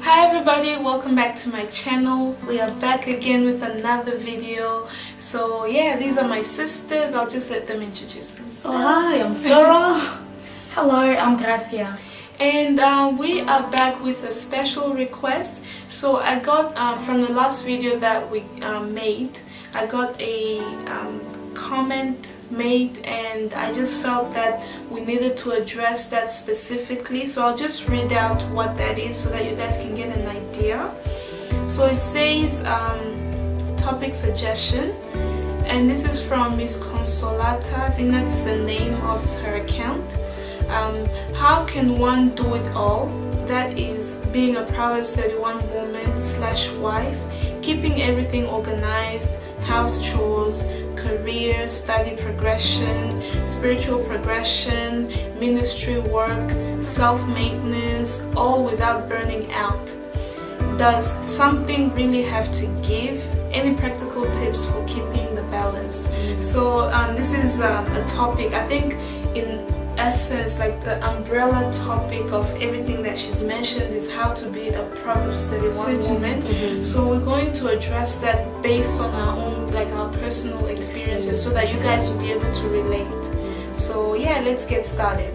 Hi everybody, welcome back to my channel. We are back again with another video. So yeah, these are my sisters. I'll just let them introduce themselves. Oh, hi, I'm Flora. Hello, I'm Gracia. And we are back with a special request. So I got from the last video that we made, I got a comment made, and I just felt that we needed to address that specifically. So I'll just read out what that is so that you guys can get an idea. So it says topic suggestion, and this is from Miss Consolata. I think that's the name of her account. How can one do it all? That is being a Proverbs 31 woman / wife, keeping everything organized, house chores, career, study progression, spiritual progression, ministry work, self-maintenance, all without burning out. Does something really have to give? Any practical tips for keeping the balance? So this is a topic, I think in essence, like the umbrella topic of everything that she's mentioned is how to be a Proverbs 31 woman. So we're going to address that based on our own, like our personal experiences, so that you guys will be able to relate. So yeah, let's get started.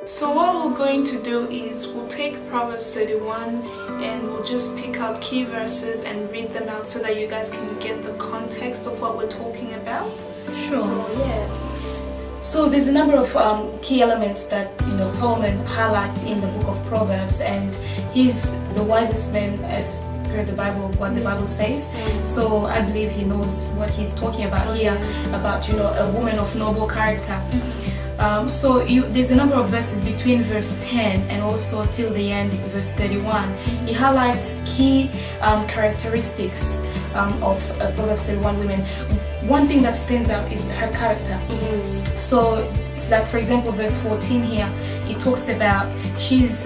So what we're going to do is we'll take Proverbs 31 and we'll just pick out key verses and read them out so that you guys can get the context of what we're talking about. Sure. So yeah. So there's a number of key elements that Solomon highlights in the book of Proverbs, and he's the wisest man as per the Bible, what the Bible says. So I believe he knows what he's talking about here, about a woman of noble character. So there's a number of verses between verse 10 and also till the end, verse 31. He highlights key characteristics of Proverbs 31 women. One thing that stands out is her character. So, like for example, verse 14 here, it talks about she's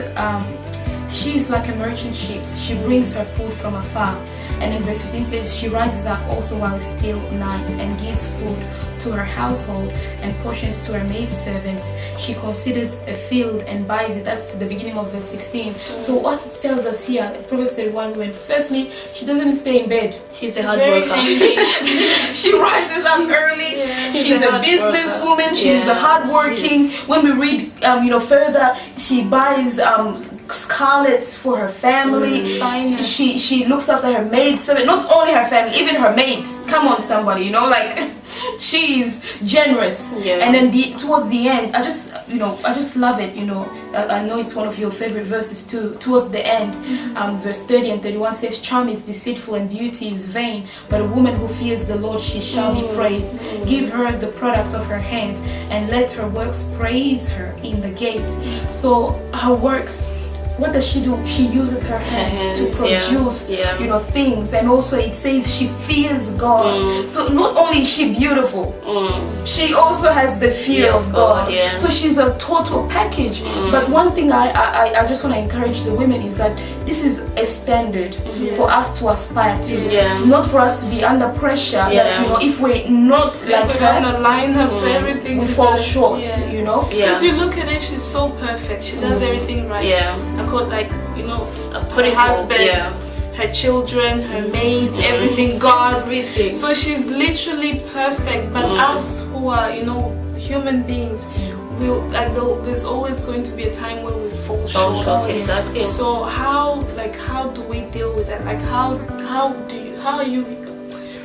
like a merchant ship. She brings her food from afar. And in verse 15 says, she rises up also while it's still night and gives food to her household and portions to her maidservants. She considers a field and buys it. That's the beginning of verse 16. So what it tells us here, Proverbs 31 women, firstly, she doesn't stay in bed. She's a hard worker. She rises up early. Yeah, she's a businesswoman. She's a hardworking. Yes. When we read further, she buys scarlets for her family. She looks after her maids, so not only her family, even her maids. Come on, somebody, she's generous. And then towards the end, I just love it. I know it's one of your favorite verses too. Towards the end, verse 30 and 31 says, charm is deceitful and beauty is vain, but a woman who fears the Lord, she shall be praised. Give her the product of her hands, and let her works praise her in the gate. So her works, what does she do? She uses her hands to produce, things. And also it says she fears God. So not only is she beautiful, she also has the fear of God. So she's a total package. But one thing I just want to encourage the women is that this is a standard for us to aspire to. Not for us to be under pressure. That if we're not if like we're her, gonna line up to everything, we fall short. Because you look at it, she's so perfect. She does everything right. Her husband, her children, her maids, everything, God. So she's literally perfect. But us who are, human beings, there's always going to be a time where we fall short. Exactly. So how do we deal with that?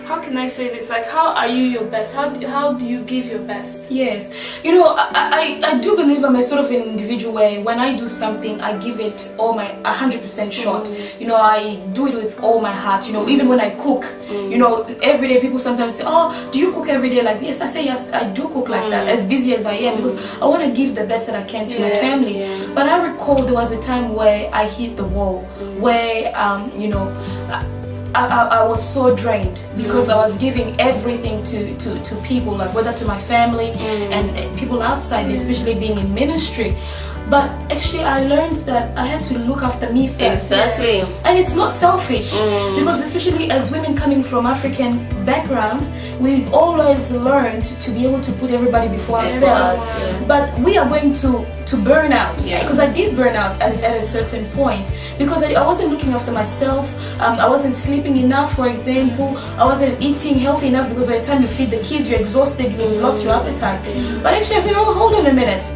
How can I say this? How are you your best? How do you give your best? Yes. I do believe I'm a sort of an individual where when I do something, I give it all my 100% shot. I do it with all my heart. Even when I cook, every day people sometimes say, oh, do you cook every day like this? I say, yes, I do cook like that, as busy as I am, because I want to give the best that I can to my family. But I recall there was a time where I hit the wall, where, I was so drained because I was giving everything to people, like whether to my family and people outside, especially being in ministry. But actually I learned that I had to look after me first. Exactly. And it's not selfish, because especially as women coming from African backgrounds, we've always learned to be able to put everybody before ourselves. But we are going to burn out, because I did burn out at a certain point, because I wasn't looking after myself. I wasn't sleeping enough, for example. I wasn't eating healthy enough, because by the time you feed the kids, you're exhausted, you've lost your appetite. But actually I said, oh, hold on a minute.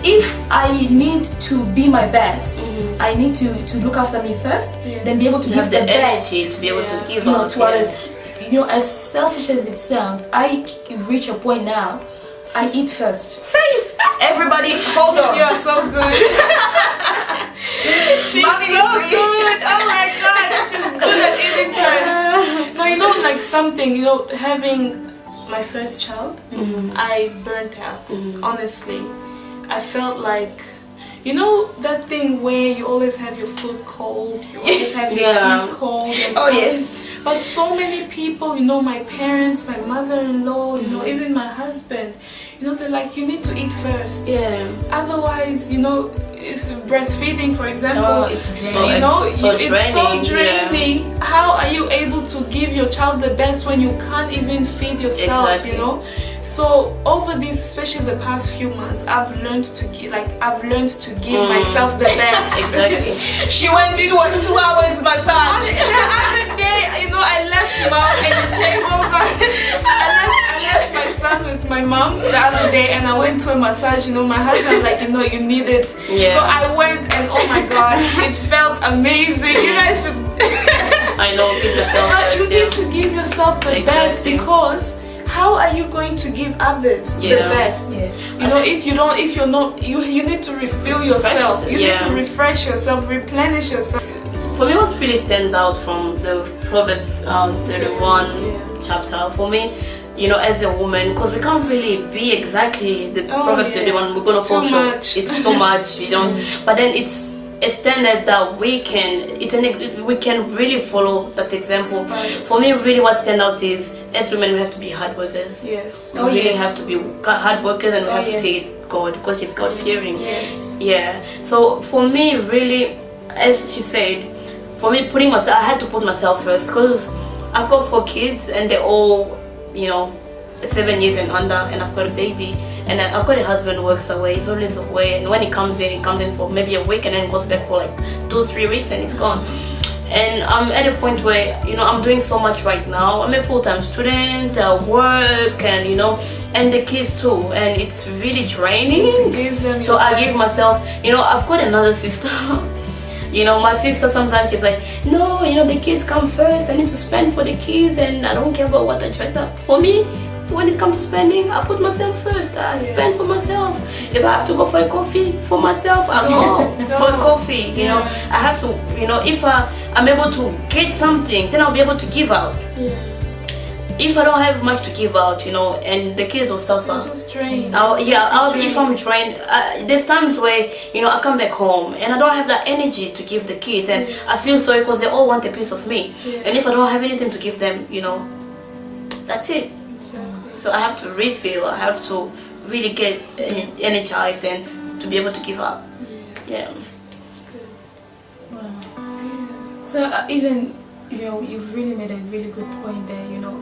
If I need to be my best, I need to look after me first, then be able to give the best to be able to give out to others. You know, as selfish as it sounds, I reach a point now, I eat first. Same. Everybody, hold on. You're so good. She's so good. Oh my God, she's good at eating first. No, you know, like something, you know, having my first child, I burnt out, honestly. I felt like, you know, that thing where you always have your food cold, you always have your tea cold and stuff. Oh yes. But so many people, you know, my parents, my mother-in-law, you know, even my husband, you know, they're like, you need to eat first. Otherwise, you know, it's breastfeeding, for example. It's you know, it's so draining. How are you able to give your child the best when you can't even feed yourself? You know. So over this, especially the past few months, I've learned to give, myself the best. Exactly. She went to a 2 hours massage. The other day, you know, I left mom and he came over. I left my son with my mom the other day, and I went to a massage. You know, my husband was like, you know, you need it. So I went, and oh my God, it felt amazing. You guys should. I know, give yourself you need to give yourself the best, because how are you going to give others the best? You know, if you're not, you need to refill yourself. You need to refresh yourself, replenish yourself. For me, what really stands out from the Proverbs 31 chapter, for me, you know, as a woman, because we can't really be exactly the Proverbs 31. We're gonna fall short. It's too much. You know, but then it's a standard that we can really follow that example. For me, really, what stands out is, as women, we have to be hard workers. Yes. We really have to be hard workers, and we have to fear God, because He's God fearing. Yeah. So for me, really, as she said, for me, I had to put myself first, because I've got 4 kids, and they're all, you know, 7 years and under, and I've got a baby, and I've got a husband who works away. He's always away, and when he comes in for maybe a week, and then goes back for like 2-3 weeks, and he's gone. And I'm at a point where, you know, I'm doing so much right now. I'm a full-time student, work, and you know, and the kids too, and it's really draining. So I give myself, you know, I've got another sister. You know, my sister sometimes she's like, no, you know, the kids come first. I need to spend for the kids, and I don't care about what I dress up. For me, when it comes to spending, I put myself first. I spend for myself. If I have to go for a coffee for myself, I'll go for a coffee. You know, I have to, you know, if I'm able to get something, then I'll be able to give out. If I don't have much to give out, you know, and the kids will suffer. You're just drained. If I'm drained, there's times where, you know, I come back home and I don't have that energy to give the kids, and I feel sorry because they all want a piece of me. And if I don't have anything to give them, you know, that's it. Exactly. So I have to refill. I have to really get energized and to be able to give up. That's good. Wow. So even, you know, you've really made a really good point there, you know,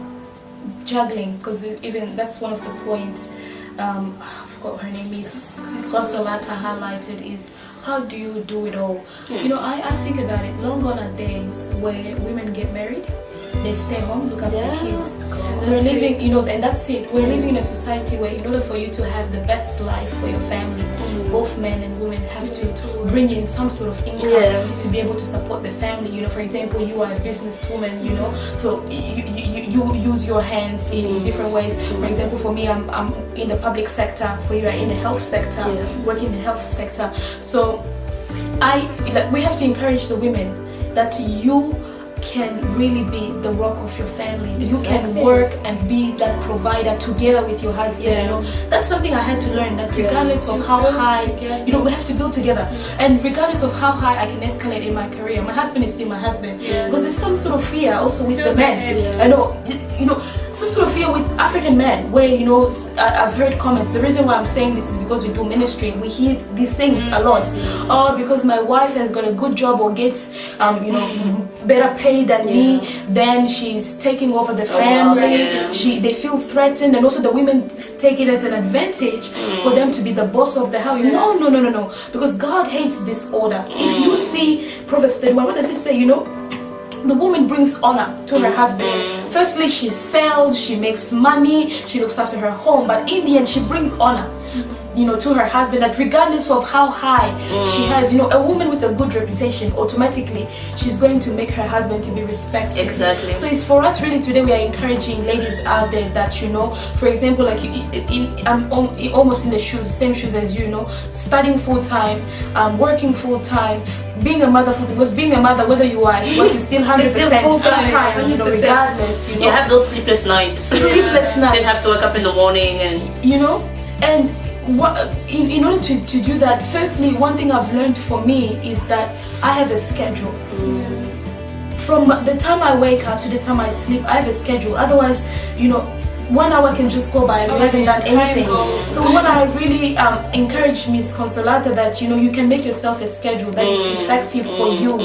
juggling, because even that's one of the points I forgot her name is Consolata highlighted, is how do you do it all? You know, I think about it, long gone are days where women get married, they stay home, look after the kids. We're living, you know, and that's it. We're living in a society where in order for you to have the best life for your family, both men and women have to bring in some sort of income to be able to support the family. You know, for example, you are a businesswoman, you know, so you use your hands in different ways. For example, for me, I'm in the public sector. For you, are in the health sector, working in the health sector. So we have to encourage the women that you can really be the rock of your family. You can work and be that provider together with your husband. You know, that's something I had to learn, that regardless of how high, you know, we have to build together. And regardless of how high I can escalate in my career, my husband is still my husband. Because there's some sort of fear also with the men. I know, you know, some sort of fear with African men, where I've heard comments. The reason why I'm saying this is because we do ministry. We hear these things a lot. Oh, because my wife has got a good job or gets better pay than me, then she's taking over the family. They feel threatened, and also the women take it as an advantage for them to be the boss of the house. No, because God hates disorder. If you see Proverbs 31, what does it say? The woman brings honor to her husband. Firstly, she sells, she makes money, she looks after her home, but in the end she brings honor to her husband, that regardless of how high she has, a woman with a good reputation, automatically she's going to make her husband to be respected. Exactly. So it's for us really today, we are encouraging ladies out there that, for example, like I'm almost in the same shoes as studying full-time, working full-time, being a mother full-time, because being a mother, whether you are you still 100% full-time, regardless, You have those sleepless nights. Sleepless nights. You have to wake up in the morning and in order to do that, firstly, one thing I've learned for me is that I have a schedule. From the time I wake up to the time I sleep, I have a schedule. Otherwise, 1 hour can just go by and we haven't done anything. So what I really encourage Miss Consolata, that you can make yourself a schedule that is effective for you.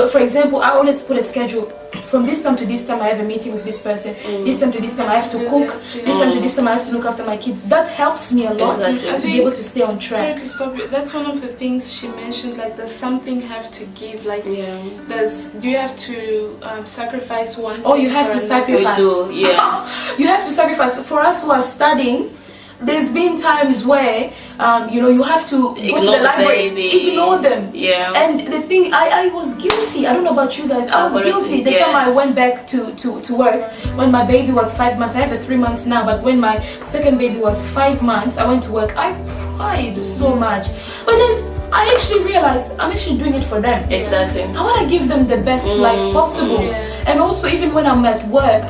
For example, I always put a schedule. From this time to this time I have a meeting with this person, this time to this time I have to cook, this time to this time I have to look after my kids. That helps me a lot to be able to stay on track. Sorry to stop you. That's one of the things she mentioned, like does something have to give, like do you have to sacrifice one thing? Oh, you have to sacrifice. We do, You have to sacrifice. For us who are studying, there's been times where you have to go to the library, ignore them. And the thing, I was guilty. I don't know about you guys. I was guilty the time I went back to work when my baby was 5 months. I have a 3 months now, but when my second baby was 5 months, I went to work. I cried so much, but then I actually realized I'm actually doing it for them. Exactly. I want to give them the best life possible. And also, even when I'm at work,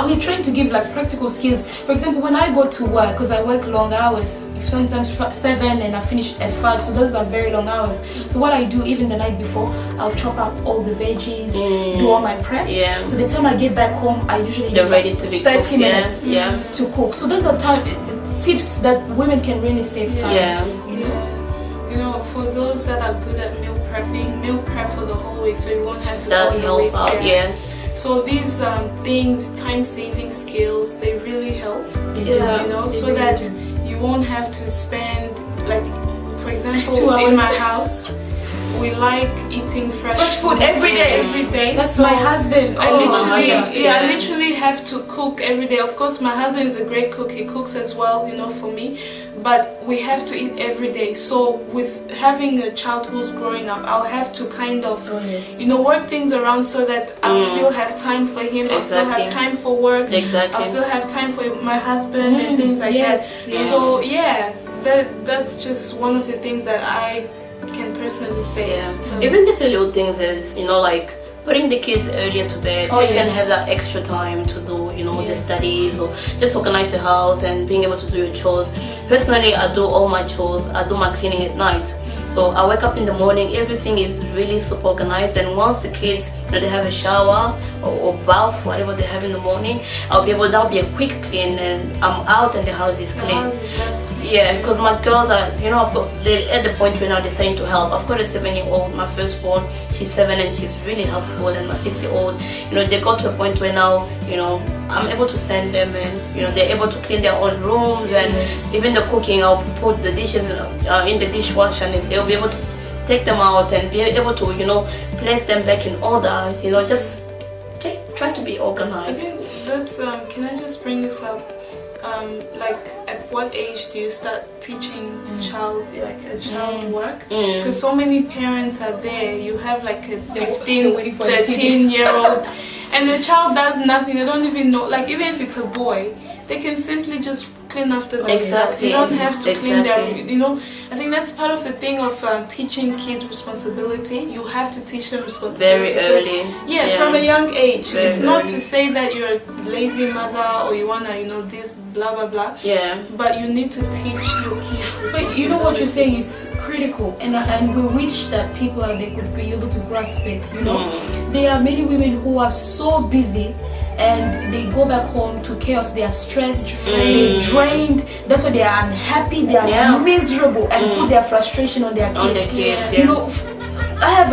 we're trying to give like practical skills. For example, when I go to work, because I work long hours, sometimes 7 and I finish at 5, so those are very long hours. So what I do, even the night before, I'll chop up all the veggies, do all my preps. So the time I get back home, I usually use ready to be 30 minutes to cook. So those are tips that women can really save time. For those that are good at meal prep for the whole week, so you won't have to go your week. So these things, time-saving skills, they really help. So that you won't have to spend, like, for example, in my house, we like eating fresh food every day. That's my husband. I literally have to cook every day. Of course, my husband is a great cook. He cooks as well, for me. But we have to eat every day. So with having a child who's growing up, I'll have to kind of, work things around so that I'll still have time for him. I'll still have time for work. I'll still have time for my husband and things like that. So that's just one of the things that I can personally say. Even the little things is, like putting the kids earlier to bed, so you can have that extra time to do, the studies, or just organize the house and being able to do your chores. Personally, I do all my chores. I do my cleaning at night. So I wake up in the morning, everything is really super organized, and once the kids, they have a shower or bath, whatever they have in the morning, that'll be a quick clean, and I'm out and the house is clean. Because my girls are, they're at the point where now they're starting to help. I've got a 7-year-old, my firstborn, she's 7 and she's really helpful, and my 6-year-old, they got to a point where now, I'm able to send them, and they're able to clean their own rooms, and even the cooking, I'll put the dishes in the dishwasher, and they'll be able to take them out and be able to, place them back in order, just try to be organized. I think that's, can I just bring this up? Like, at what age do you start teaching child work? Because so many parents are there. You have like a 15, 13-year-old, and the child does nothing. They don't even know. Like, even if it's a boy, they can simply just clean after themselves. You don't have to clean their. I think that's part of the thing of teaching kids responsibility. You have to teach them responsibility very early. From a young age. It's not to say that you're a lazy mother or you wanna, this blah blah blah. But you need to teach your kids responsibility. But what you're saying is critical, and we wish that people out there could be able to grasp it. There are many women who are so busy and they go back home to chaos. They are stressed, they're drained. That's why they are unhappy, they are miserable, and put their frustration on their kids. You know, I have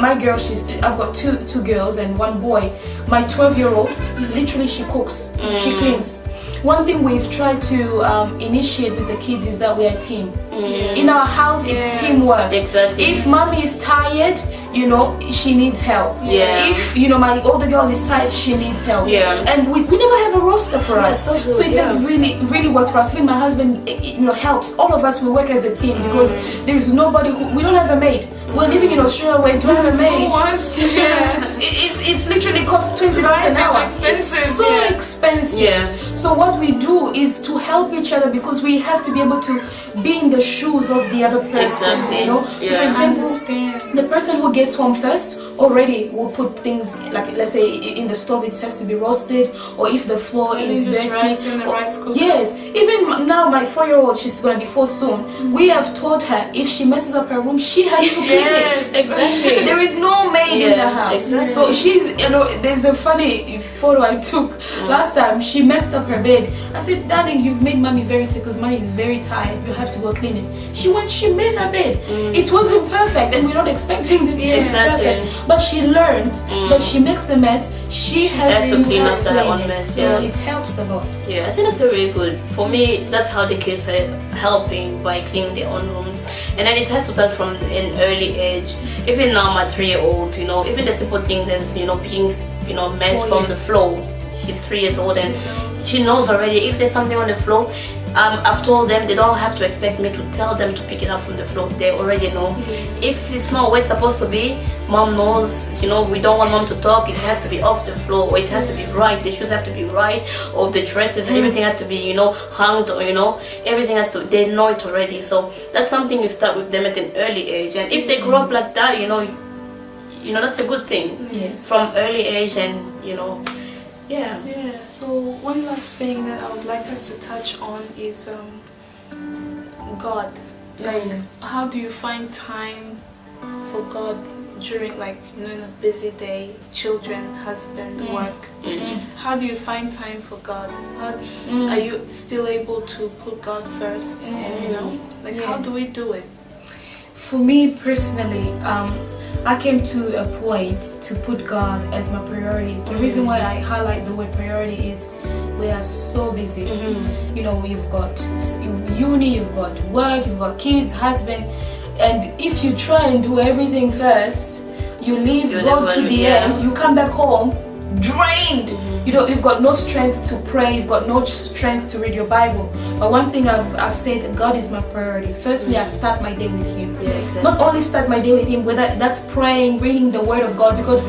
my girl, I've got two girls and one boy. My 12-year-old, literally she cooks, she cleans. One thing we've tried to initiate with the kids is that we are a team. In our house, it's teamwork. Exactly. If mommy is tired, you know, she needs help. If, you know, my older girl is tired, she needs help. And we never have a roster for us. So it has really worked for us. Even my husband, you know, helps. All of us, we work as a team because there is nobody we don't have a maid. We're living in Australia where to have a maid. It's literally costs $20 an hour. It's expensive. It's so expensive. So what we do is to help each other because we have to be able to be in the shoes of the other person. You know. So for example, the person who gets home first already will put things like, let's say in the stove it has to be roasted, or if the floor is dirty. Rice in the rice cooker. Yes. Even now my 4-year-old, she's gonna be 4 soon. We have taught her if she messes up her room, she has to clean it. Exactly. There is no maid in the house. Exactly. So she's, you know, there's a funny photo I took last time. She messed up her bed. I said, darling, you've made mommy very sick because mommy is very tired. You have to go clean it. She made her bed. It wasn't perfect, and we're not expecting it to be perfect. But she learned that she makes a mess. She has to clean up her own mess. So it helps a lot. Yeah, I think that's really good. For me, that's how the kids are helping, by cleaning their own rooms. And then it has to start from an early age. Even now, my 3-year-old, you know, even the simple things as, you know, being, you know, mess from the floor. She's 3 years old and she knows already if there's something on the floor. I've told them they don't have to expect me to tell them to pick it up from the floor. They already know. If it's not where it's supposed to be, mom knows, you know, we don't want mom to talk, it has to be off the floor, or it has to be right, the shoes have to be right, or the dresses, everything has to be, you know, hung, or, you know, everything has to, they know it already. So that's something you start with them at an early age. And if they grow up like that, you know, that's a good thing from early age. And, you know, so one last thing that I would like us to touch on is God. Like, how do you find time for God during, like, you know, in a busy day, children, husband, work? How do you find time for God? How are you still able to put God first? And, you know, like, how do we do it? For me personally, I came to a point to put God as my priority. The reason why I highlight the word priority is we are so busy. You know, you've got uni, you've got work, you've got kids, husband, and if you try and do everything first, you leave God to the end, you come back home drained. You know, you've got no strength to pray, you've got no strength to read your Bible. But one thing I've said, God is my priority. Firstly, I start my day with Him. Not only start my day with Him, whether that's praying, reading the Word of God, because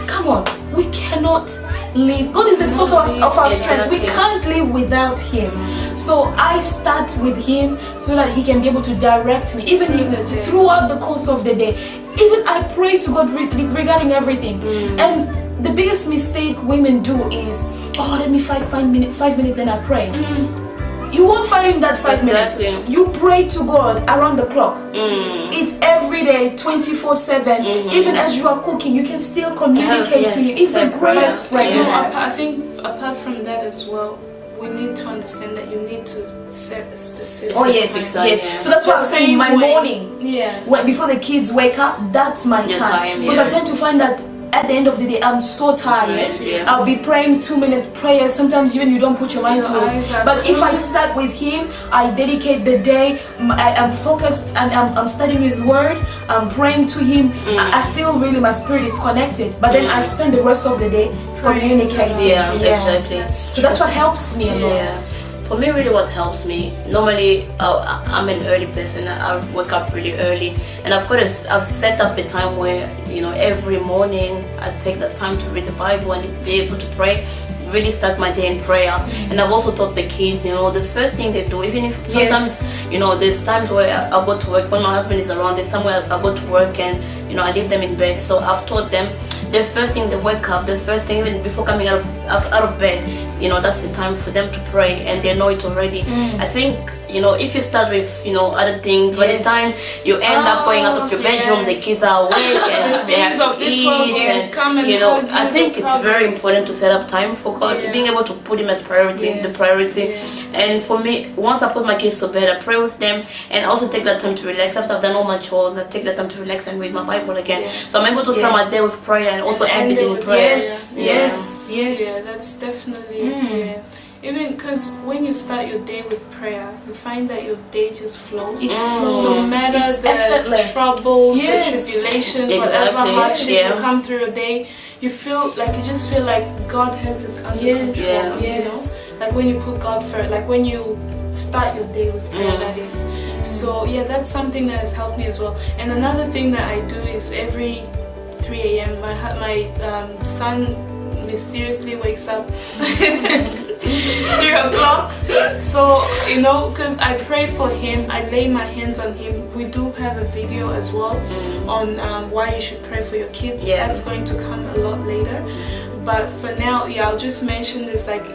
come on, we cannot live. God is the source of our strength. We can't live without Him. So I start with Him so that He can be able to direct me, even throughout the course of the day. Even I pray to God regarding everything. And the biggest mistake women do is, oh, let me 5 minutes, then I pray. You won't find that 5 minutes. You pray to God around the clock. It's every day, 24/7. Even as you are cooking, you can still communicate to Him. It's the greatest friend you have. I think apart from that as well, we need to understand that you need to set a specific time. So that's why I'm saying my morning. Before the kids wake up, that's my time. Because I tend to find that at the end of the day, I'm so tired. I'll be praying 2-minute prayers. Sometimes even you don't put your mind to it. But if I start with Him, I dedicate the day. I'm focused and I'm studying His Word. I'm praying to Him. I feel really my spirit is connected. But then I spend the rest of the day communicating. Exactly. So that's what helps me a lot. For me, really what helps me, normally I'm an early person. I wake up really early, and I've set up a time where, you know, every morning I take that time to read the Bible and be able to pray, really start my day in prayer. And I've also taught the kids, you know, the first thing they do, even if sometimes, you know, there's times where I go to work when my husband is around, there's time where I go to work and, you know, I leave them in bed. So I've taught them the first thing they wake up, the first thing even before coming out of bed, you know, that's the time for them to pray, and they know it already. I think, if you start with other things, by the time you end up going out of your bedroom, the kids are awake and they have to eat, and I think it's very important to set up time for God, being able to put Him as priority, the priority. And for me, once I put my kids to bed, I pray with them and also take that time to relax. After I've done all my chores, I take that time to relax and read my Bible again. So I'm able to start my day with prayer and also end it in prayer. Yes. Yeah, that's definitely even because when you start your day with prayer, you find that your day just flows. No matter the troubles, the tribulations, whatever hardship will come through your day, you just feel like God has it under control. You know, like when you put God first, like when you start your day with prayer, that is. So yeah, that's something that has helped me as well. And another thing that I do is every 3 a.m. my son mysteriously wakes up 3 o'clock. So because I pray for him, I lay my hands on him. We do have a video as well on why you should pray for your kids. That's going to come a lot later, but for now, I'll just mention this, like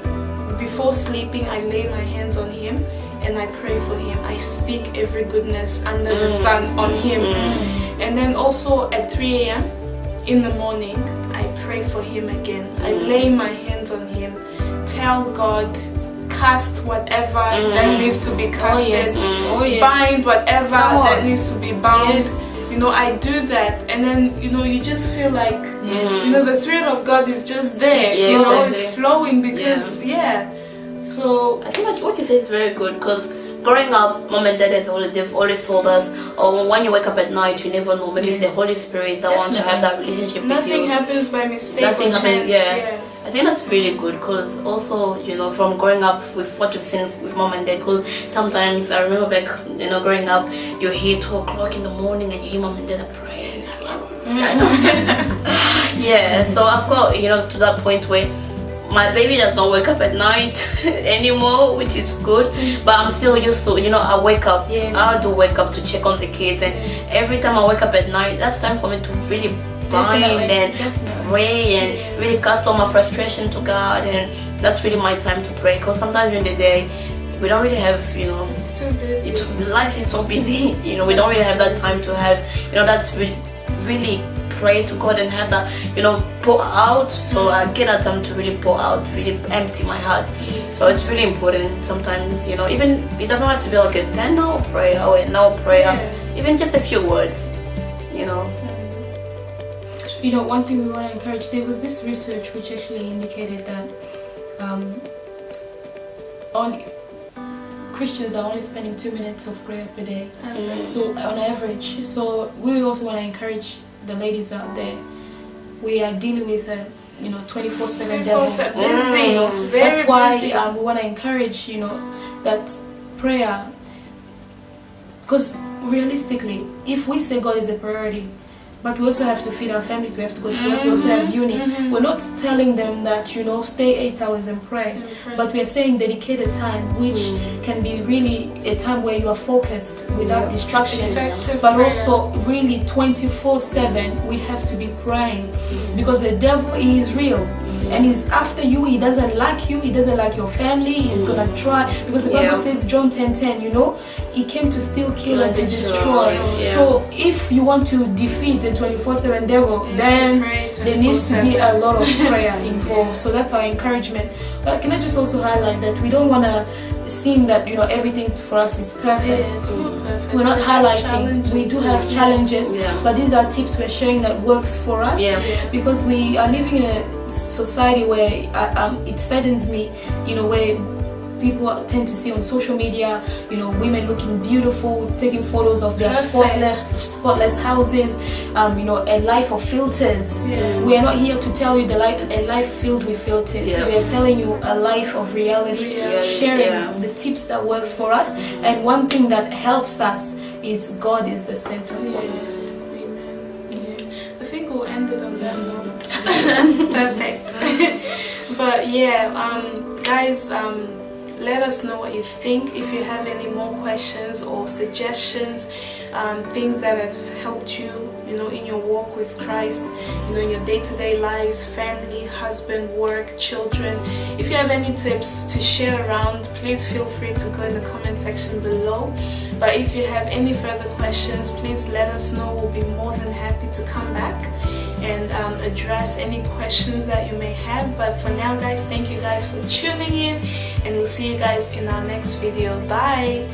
before sleeping I lay my hands on him and I pray for him. I speak every goodness under the sun on him. And then also at 3 a.m. in the morning, I pray for him again. I lay my hands on him, tell God, cast whatever that needs to be casted, bind whatever that needs to be bound. I do that, and then you just feel like the Spirit of God is just there. It's flowing because So I think what you say is very good, because growing up, Mom and Dad they've always told us, when you wake up at night, you never know. Maybe it's the Holy Spirit that wants to have that relationship with you. Nothing happens by mistake or chance. I think that's really good, because also, from growing up with what you've seen with Mom and Dad, because sometimes I remember back, growing up, you hear 2 o'clock in the morning and you hear Mom and Dad are praying. So I've got, to that point where my baby does not wake up at night anymore, which is good, but I'm still used to, I wake up, I do wake up to check on the kids, and every time I wake up at night, that's time for me to really bind and pray and really cast all my frustration to God, and that's really my time to pray, because sometimes during the day we don't really have, it's so busy. Life is so busy, we don't really have that time to have, that's really pray to God and have that, pour out. So I get that time to really pour out, really empty my heart. So it's really important sometimes, even it doesn't have to be like a 10-hour prayer or an hour prayer, even just a few words, One thing we want to encourage, there was this research which actually indicated that Christians are only spending 2 minutes of prayer per day. So on average, so we also want to encourage the ladies out there. We are dealing with a 24/7 devil. That's why we want to encourage that prayer, because realistically, if we say God is a priority, but we also have to feed our families, we have to go to work, we also have uni. We're not telling them that, stay 8 hours and pray, but we are saying dedicated time, which can be really a time where you are focused without distraction, but also really 24/7, we have to be praying, because the devil is real. And he's after you. He doesn't like you. He doesn't like your family. He's gonna try, because the Bible says, John 10:10, he came to steal, kill, and to destroy. So if you want to defeat the 24/7 devil, then there needs to be a lot of prayer involved. So that's our encouragement. But can I just also highlight that we don't want to seem that everything for us is perfect. We're not highlighting. We do have challenges, but these are tips we're sharing that works for us, because we are living in a society where it saddens me, where people tend to see on social media, women looking beautiful, taking photos of their spotless houses, a life of filters. We are not here to tell you a life filled with filters. We are telling you a life of reality, sharing the tips that works for us. And one thing that helps us is God is the center point. Amen. I think we'll end it on that note. Perfect. But guys, let us know what you think. If you have any more questions or suggestions, things that have helped you you know, in your walk with Christ, you know, in your day-to-day lives, family, husband, work, children. If you have any tips to share around, please feel free to go in the comment section below. But if you have any further questions, please let us know. We'll be more than happy to come back and address any questions that you may have. But for now, guys, thank you guys for tuning in, and we'll see you guys in our next video. Bye.